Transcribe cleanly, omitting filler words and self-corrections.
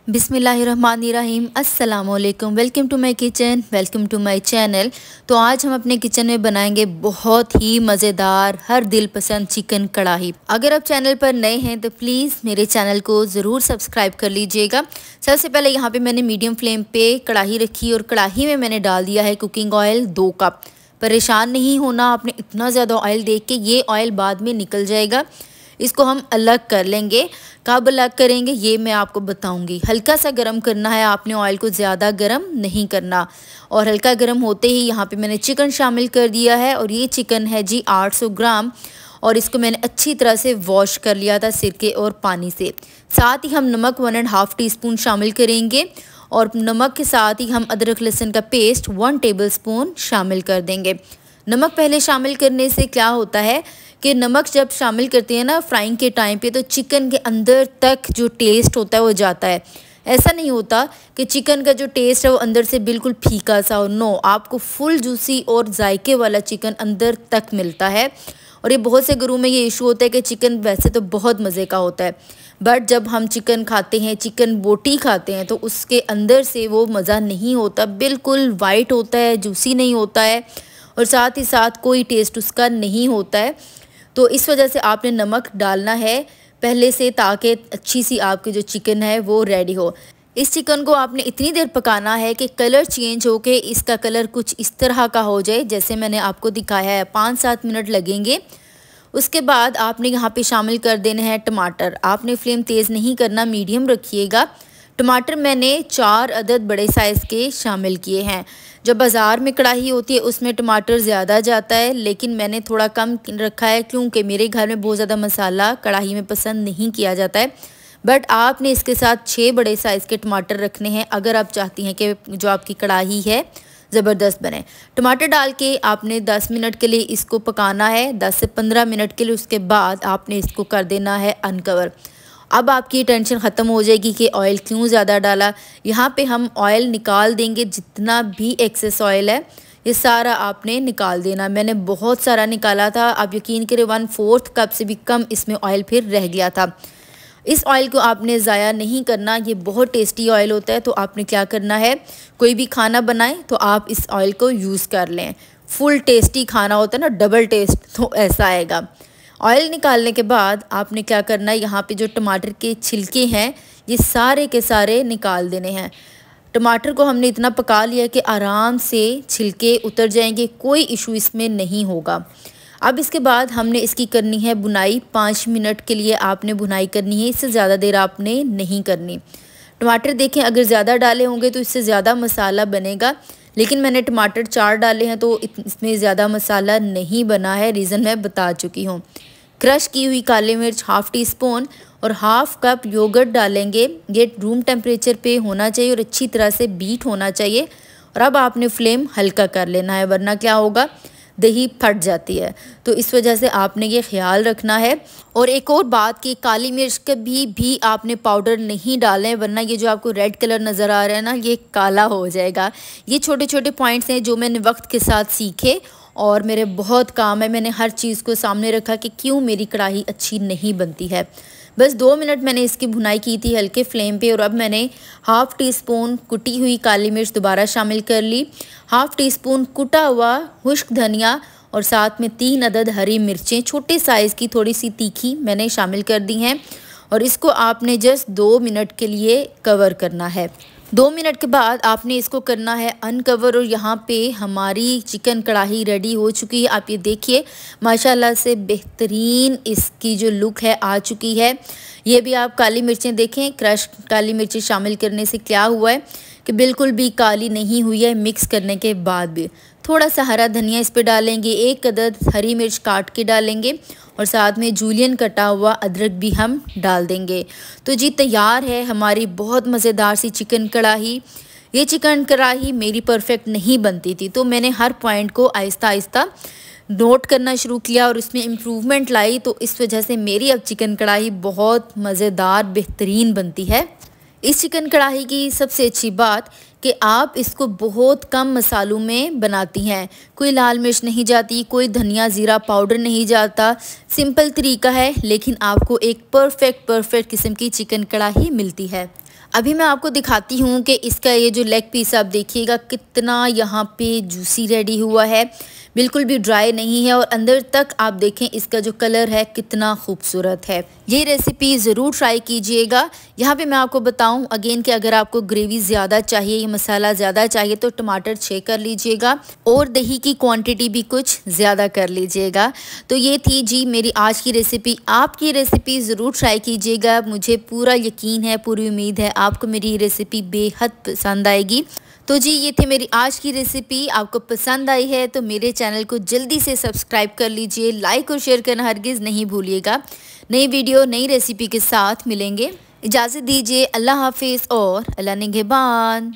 बिस्मिल्लाहिर्रहमानिर्रहीम। अस्सलामुअलैकुम। Welcome to my kitchen, welcome to my channel. तो आज हम अपने किचन में बनाएंगे बहुत ही मज़ेदार, हर दिल पसंद चिकन कढ़ाई। अगर आप चैनल पर नए हैं तो प्लीज़ मेरे चैनल को ज़रूर सब्सक्राइब कर लीजिएगा। सबसे पहले यहाँ पे मैंने मीडियम फ्लेम पे कढ़ाई रखी और कढ़ाई में मैंने डाल दिया है कुकिंग ऑयल 2 कप। परेशान नहीं होना आपने इतना ज़्यादा ऑयल देख के, ये ऑयल बाद में निकल जाएगा। इसको हम अलग कर लेंगे। कब अलग करेंगे ये मैं आपको बताऊंगी। हल्का सा गरम करना है आपने, ऑयल को ज़्यादा गरम नहीं करना। और हल्का गरम होते ही यहाँ पे मैंने चिकन शामिल कर दिया है और ये चिकन है जी 800 ग्राम। और इसको मैंने अच्छी तरह से वॉश कर लिया था सिरके और पानी से। साथ ही हम नमक 1.5 टीस्पून शामिल करेंगे और नमक के साथ ही हम अदरक लहसुन का पेस्ट 1 टेबलस्पून शामिल कर देंगे। नमक पहले शामिल करने से क्या होता है कि नमक जब शामिल करते हैं ना फ्राइंग के टाइम पे, तो चिकन के अंदर तक जो टेस्ट होता है वो जाता है। ऐसा नहीं होता कि चिकन का जो टेस्ट है वो अंदर से बिल्कुल फीका सा हो। नो, आपको फुल जूसी और जायके वाला चिकन अंदर तक मिलता है। और ये बहुत से घरों में ये इशू होता है कि चिकन वैसे तो बहुत मज़े का होता है, बट जब हम चिकन खाते हैं, चिकन बोटी खाते हैं, तो उसके अंदर से वो मज़ा नहीं होता। बिल्कुल वाइट होता है, जूसी नहीं होता है और साथ ही साथ कोई टेस्ट उसका नहीं होता है। तो इस वजह से आपने नमक डालना है पहले से, ताकि अच्छी सी आपकी जो चिकन है वो रेडी हो। इस चिकन को आपने इतनी देर पकाना है कि कलर चेंज होके इसका कलर कुछ इस तरह का हो जाए, जैसे मैंने आपको दिखाया है। 5-7 मिनट लगेंगे। उसके बाद आपने यहाँ पे शामिल कर देने हैं टमाटर। आपने फ्लेम तेज़ नहीं करना, मीडियम रखिएगा। टमाटर मैंने 4 अदद बड़े साइज़ के शामिल किए हैं। जब बाज़ार में कढ़ाई होती है उसमें टमाटर ज़्यादा जाता है, लेकिन मैंने थोड़ा कम रखा है क्योंकि मेरे घर में बहुत ज़्यादा मसाला कढ़ाई में पसंद नहीं किया जाता है। बट आपने इसके साथ 6 बड़े साइज़ के टमाटर रखने हैं अगर आप चाहती हैं कि जो आपकी कढ़ाई है ज़बरदस्त बने। टमाटर डाल के आपने 10 मिनट के लिए इसको पकाना है, 10 से 15 मिनट के लिए। उसके बाद आपने इसको कर देना है अनकवर। अब आपकी टेंशन ख़त्म हो जाएगी कि ऑयल क्यों ज़्यादा डाला। यहाँ पे हम ऑयल निकाल देंगे, जितना भी एक्सेस ऑयल है ये सारा आपने निकाल देना। मैंने बहुत सारा निकाला था, आप यकीन करें 1/4 कप से भी कम इसमें ऑयल फिर रह गया था। इस ऑयल को आपने ज़ाया नहीं करना, ये बहुत टेस्टी ऑयल होता है। तो आपने क्या करना है, कोई भी खाना बनाएं तो आप इस ऑयल को यूज़ कर लें। फुल टेस्टी खाना होता है ना, डबल टेस्ट, तो ऐसा आएगा। ऑयल निकालने के बाद आपने क्या करना है, यहाँ पे जो टमाटर के छिलके हैं ये सारे के सारे निकाल देने हैं। टमाटर को हमने इतना पका लिया कि आराम से छिलके उतर जाएंगे, कोई इशू इसमें नहीं होगा। अब इसके बाद हमने इसकी करनी है बुनाई। 5 मिनट के लिए आपने बुनाई करनी है, इससे ज़्यादा देर आपने नहीं करनी। टमाटर देखें, अगर ज़्यादा डाले होंगे तो इससे ज़्यादा मसाला बनेगा, लेकिन मैंने टमाटर 4 डाले हैं तो इसमें ज़्यादा मसाला नहीं बना है। रीज़न मैं बता चुकी हूँ। क्रश की हुई काली मिर्च 1/2 टीस्पून और 1/2 कप योगर्ट डालेंगे। ये रूम टेम्परेचर पे होना चाहिए और अच्छी तरह से बीट होना चाहिए। और अब आपने फ्लेम हल्का कर लेना है, वरना क्या होगा, दही फट जाती है। तो इस वजह से आपने ये ख्याल रखना है। और एक और बात कि काली मिर्च कभी भी आपने पाउडर नहीं डालें, वरना ये जो आपको रेड कलर नज़र आ रहा है ना, ये काला हो जाएगा। ये छोटे छोटे पॉइंट्स हैं जो मैंने वक्त के साथ सीखे और मेरे बहुत काम है। मैंने हर चीज़ को सामने रखा कि क्यों मेरी कढ़ाई अच्छी नहीं बनती है। बस 2 मिनट मैंने इसकी भुनाई की थी हल्के फ्लेम पे। और अब मैंने 1/2 टीस्पून कुटी हुई काली मिर्च दोबारा शामिल कर ली, 1/2 टीस्पून कुटा हुआ खुश्क धनिया और साथ में 3 अदद हरी मिर्चें छोटे साइज़ की, थोड़ी सी तीखी, मैंने शामिल कर दी हैं। और इसको आपने जस्ट 2 मिनट के लिए कवर करना है। 2 मिनट के बाद आपने इसको करना है अनकवर। और यहाँ पे हमारी चिकन कढ़ाई रेडी हो चुकी है। आप ये देखिए, माशाल्लाह से बेहतरीन इसकी जो लुक है आ चुकी है। ये भी आप काली मिर्चें देखें, क्रश काली मिर्चें शामिल करने से क्या हुआ है कि बिल्कुल भी काली नहीं हुई है। मिक्स करने के बाद भी थोड़ा सा हरा धनिया इस पे डालेंगे, 1 अदद हरी मिर्च काट के डालेंगे और साथ में जूलियन कटा हुआ अदरक भी हम डाल देंगे। तो जी तैयार है हमारी बहुत मज़ेदार सी चिकन कढ़ाई। ये चिकन कढ़ाई मेरी परफेक्ट नहीं बनती थी, तो मैंने हर पॉइंट को आहिस्ता आहिस्ता नोट करना शुरू किया और इसमें इम्प्रूवमेंट लाई। तो इस वजह से मेरी अब चिकन कढ़ाई बहुत मज़ेदार बेहतरीन बनती है। इस चिकन कढ़ाई की सबसे अच्छी बात कि आप इसको बहुत कम मसालों में बनाती हैं। कोई लाल मिर्च नहीं जाती, कोई धनिया ज़ीरा पाउडर नहीं जाता। सिंपल तरीका है, लेकिन आपको एक परफेक्ट किस्म की चिकन कढ़ाई मिलती है। अभी मैं आपको दिखाती हूँ कि इसका ये जो लेग पीस आप देखिएगा कितना यहाँ पे जूसी रेडी हुआ है, बिल्कुल भी ड्राई नहीं है और अंदर तक आप देखें इसका जो कलर है कितना खूबसूरत है। ये रेसिपी ज़रूर ट्राई कीजिएगा। यहाँ पे मैं आपको बताऊँ अगेन कि अगर आपको ग्रेवी ज़्यादा चाहिए, ये मसाला ज़्यादा चाहिए तो टमाटर 6 कर लीजिएगा और दही की क्वांटिटी भी कुछ ज़्यादा कर लीजिएगा। तो ये थी जी मेरी आज की रेसिपी। आपकी रेसिपी ज़रूर ट्राई कीजिएगा, मुझे पूरा यकीन है, पूरी उम्मीद है आपको मेरी ये रेसिपी बेहद पसंद आएगी। तो जी ये थी मेरी आज की रेसिपी। आपको पसंद आई है तो मेरे चैनल को जल्दी से सब्सक्राइब कर लीजिए, लाइक और शेयर करना हरगिज़ नहीं भूलिएगा। नई वीडियो नई रेसिपी के साथ मिलेंगे। इजाज़त दीजिए, अल्लाह हाफिज़ और अल्लाह निगहबान।